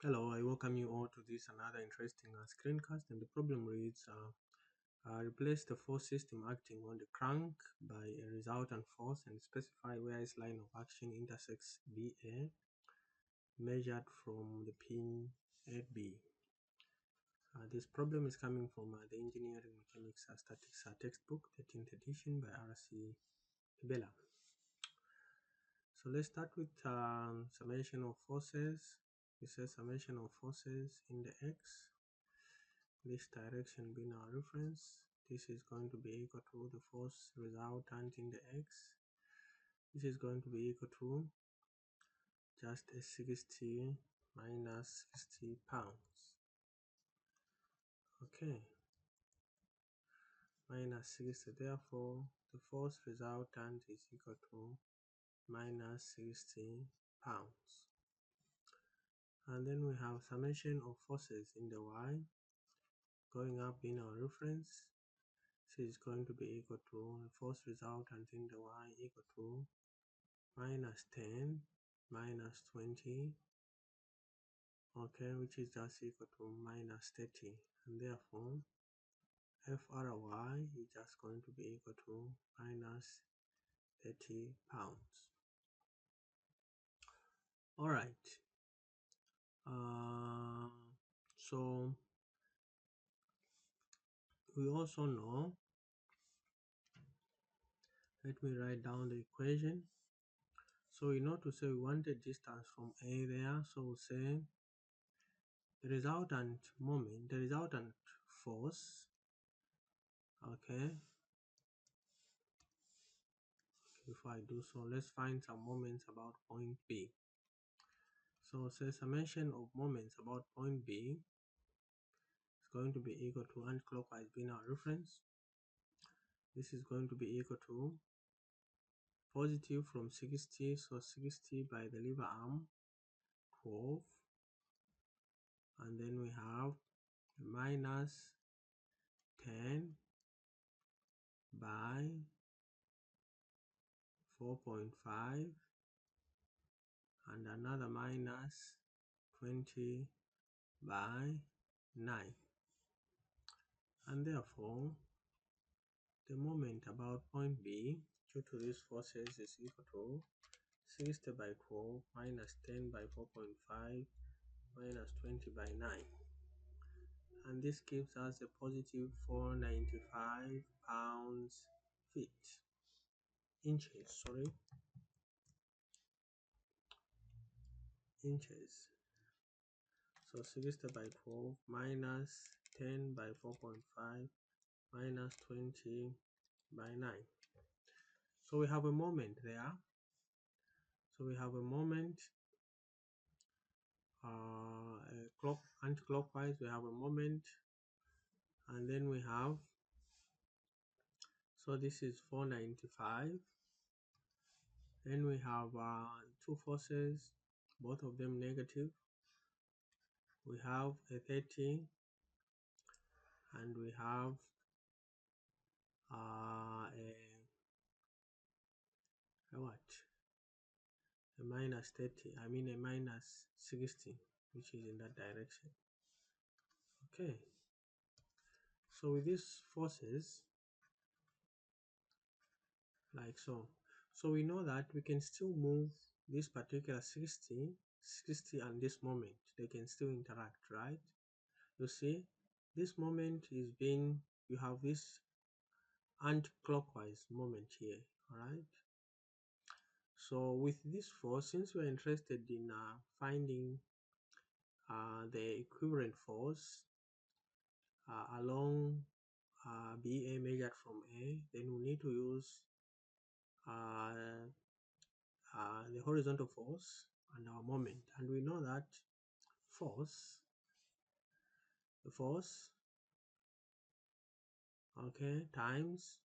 Hello, I welcome you all to this another interesting screencast. And the problem reads replace the force system acting on the crank by a resultant force and specify where its line of action intersects BA measured from the pin at B. This problem is coming from the Engineering Mechanics Statics textbook, 13th edition by R.C. Hibbeler. So let's start with summation of forces. It says summation of forces in the X, this direction being our reference. This is going to be equal to the force resultant in the X. This is going to be equal to just a 60 minus 60 pounds. Okay, minus 60. Therefore, the force resultant is equal to minus 60 pounds. And then we have summation of forces in the Y going up in our reference. This is going to be equal to the force resultant in the Y equal to minus 10 minus 20, okay, which is just equal to minus 30, and therefore FRY is just going to be equal to minus 30 pounds. All right. So we also know, let me write down the equation. So we know to say we want the distance from A there, so we'll say the resultant moment, the resultant force, okay. Before I do so, let's find some moments about point B. So say summation of moments about point B is going to be equal to anti-clockwise being our reference. This is going to be equal to positive from 60, so 60 by the lever arm, 12, and then we have minus 10 by 4.5 and another minus 20 by 9, and therefore the moment about point B due to these forces is equal to 60 by 12 minus 10 by 4.5 minus 20 by 9, and this gives us a positive 495 pounds inches. So 60 by 12 minus 10 by 4.5 minus 20 by 9. So we have a moment there. So we have a moment anti-clockwise, we have a moment, and then we have, so this is 495. Then we have two forces, both of them negative. We have a 30 and we have a minus 30, I mean a minus 60, which is in that direction. Okay, so with these forces, like so, we know that we can still move this particular 60 and this moment, they can still interact, right? You see, this moment is being, you have this anti-clockwise moment here, all right? So with this force, since we're interested in finding the equivalent force along BA measured from A, then we need to use the horizontal force and our moment, and we know that the force, okay, times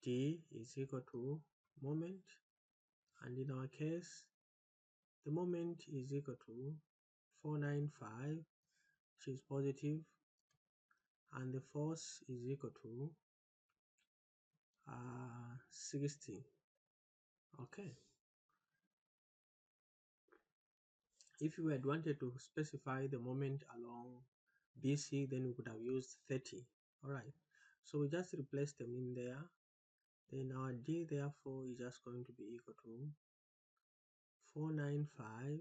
T is equal to moment, and in our case the moment is equal to 495, which is positive, and the force is equal to 60. Okay, If we had wanted to specify the moment along BC, then we could have used 30. Alright, so we just replace them in there. Then our D therefore is just going to be equal to 495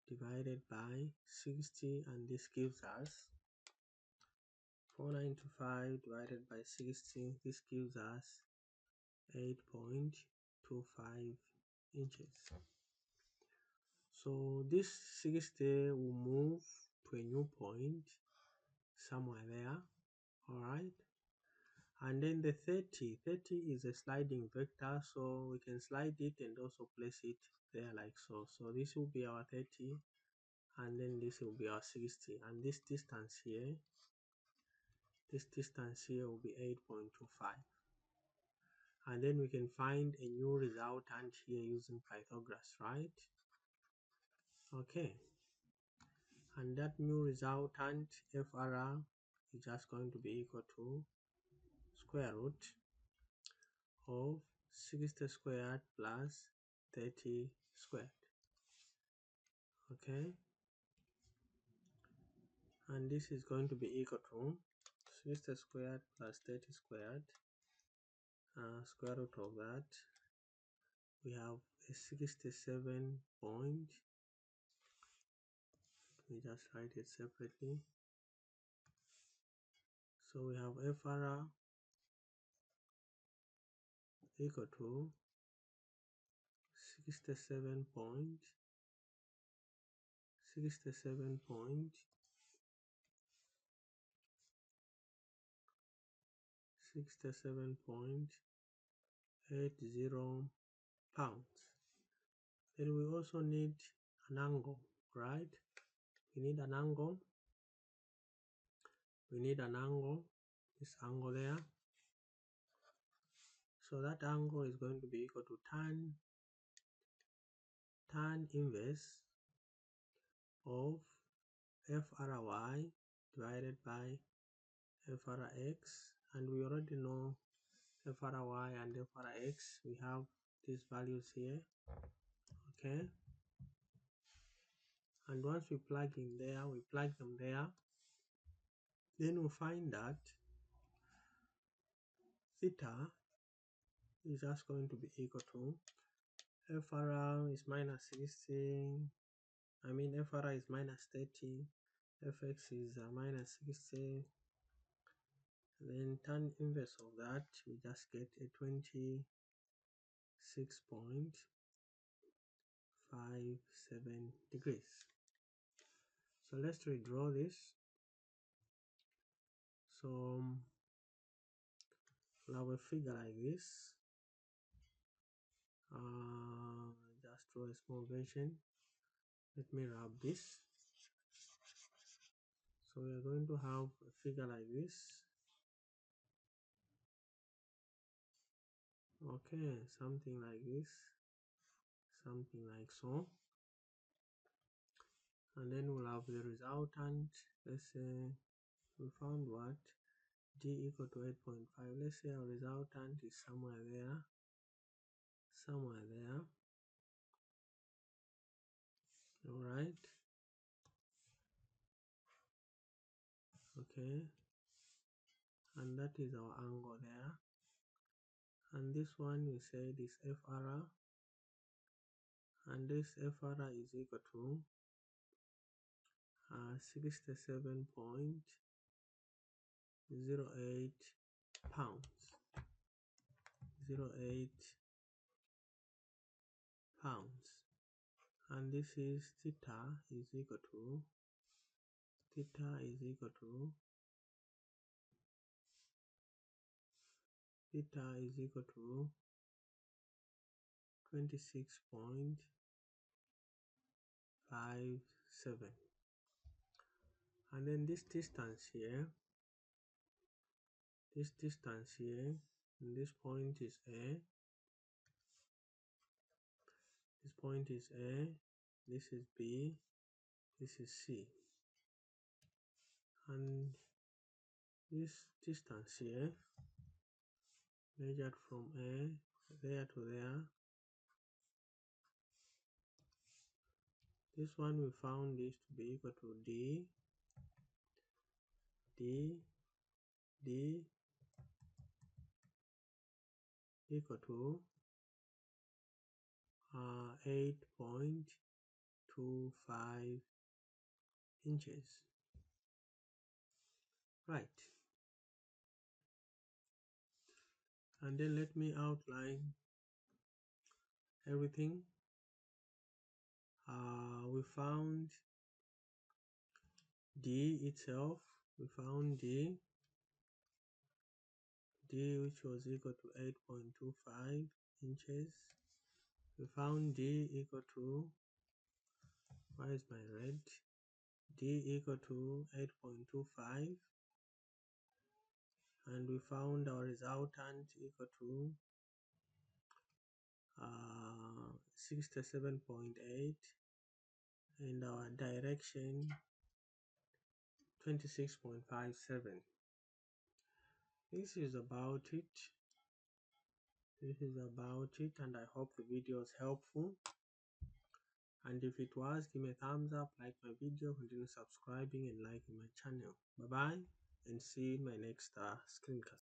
divided by 60, and this gives us 495 divided by 60, this gives us 8.25 inches. So this 60 will move to a new point somewhere there. Alright, and then the 30 is a sliding vector, so we can slide it and also place it there like so. So this will be our 30, and then this will be our 60, and this distance here will be 8.25, and then we can find a new resultant here using Pythagoras, right? Okay, and that new resultant FRR is just going to be equal to square root of 60 squared plus 30 squared. Okay, and this is going to be equal to 60 squared plus 30 squared, square root of that, we have a 67 point, we just write it separately. So we have FRR equal to 67 point 67 point 67.80 pounds. Then we also need an angle, right? We need an angle. This angle there. So that angle is going to be equal to tan inverse of FRY divided by FRX, and we already know FRY and FRX. We have these values here. Okay, and once we plug them there, then we find that theta is just going to be equal to FRR is minus 60, FRR is minus 30, FX is minus 60, then tan inverse of that, we just get a 26.57 degrees. So let's redraw this. So we'll have a figure like this. Just draw a small version. Let me wrap this. So we are going to have a figure like this. Okay, something like this, something like so. And then we'll have the resultant. Let's say we found what? D equal to 8.5. Let's say our resultant is somewhere there. Alright. Okay. And that is our angle there. And this one we said is FRR. And this FRR is equal to 67.08 pounds. 08 pounds. And this is theta is equal to 26.57. And then this distance here, and this point is A, this is B, this is C, and this distance here measured from A there to there, This one we found this to be equal to d equal to 8.25 inches. Right. And then let me outline everything. We found d itself. We found d which was equal to 8.25 inches. We found d equal to, where is my red? D equal to 8.25, and we found our resultant equal to 67.8, and our direction 26.57. This is about it. And I hope the video is helpful. And if it was, give me a thumbs up, like my video, continue subscribing and liking my channel. Bye bye, and see you in my next screencast.